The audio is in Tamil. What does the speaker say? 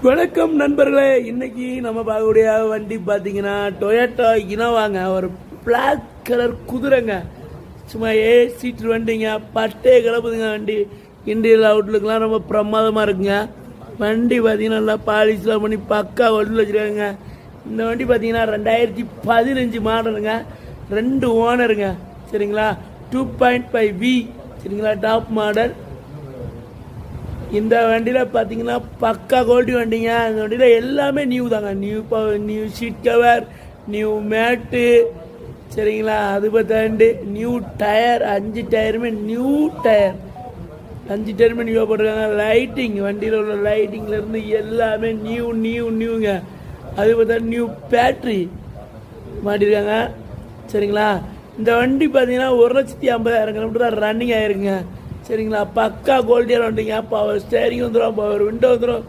வணக்கம் நண்பர்களே. இன்னைக்கு நம்ம பார்க்கக்கூடிய வண்டி பார்த்தீங்கன்னா டொயோட்டா இனோவாங்க. ஒரு பிளாக் கலர் குதிரைங்க. சும்மா சீட்டு வண்டிங்க. பட்டே கிளப்புதுங்க வண்டி. இண்டியல் அவுட்லுக்கெலாம் ரொம்ப பிரமாதமாக இருக்குங்க. வண்டி பார்த்தீங்கன்னா நல்லா பாலிஷ்லாம் பண்ணி பக்கா ஒட்டில் வச்சுருக்காங்க. இந்த வண்டி பார்த்தீங்கன்னா 2015 மாடலுங்க. 2 ஓனருங்க. சரிங்களா, 2.5V சரிங்களா, டாப் மாடல். இந்த வண்டியில் பார்த்தீங்கன்னா பக்கா குவாலிட்டி வண்டிங்க. இந்த வண்டியில் எல்லாமே நியூ தாங்க. நியூ சீட் கவர், நியூ மேட்டு சரிங்களா. அது பார்த்தாண்டு நியூ டயர், 5 டயருமே நியூ டயர். 5 டயருமே நியூவாக போட்டிருக்காங்க. லைட்டிங், வண்டியில் உள்ள லைட்டிங்லேருந்து எல்லாமே நியூங்க. அது பார்த்தா நியூ பேட்ரி மாட்டிருக்காங்க சரிங்களா. இந்த வண்டி பார்த்தீங்கன்னா 1,50,000 கிலோமீட்டர் தான் ரன்னிங் ஆயிருக்குங்க சரிங்களா. பக்கா குவாலிட்டியாக வண்டிங்க. பவர் ஸ்டேரிங் வந்துடும், பவர் விண்டோ வந்துடும்,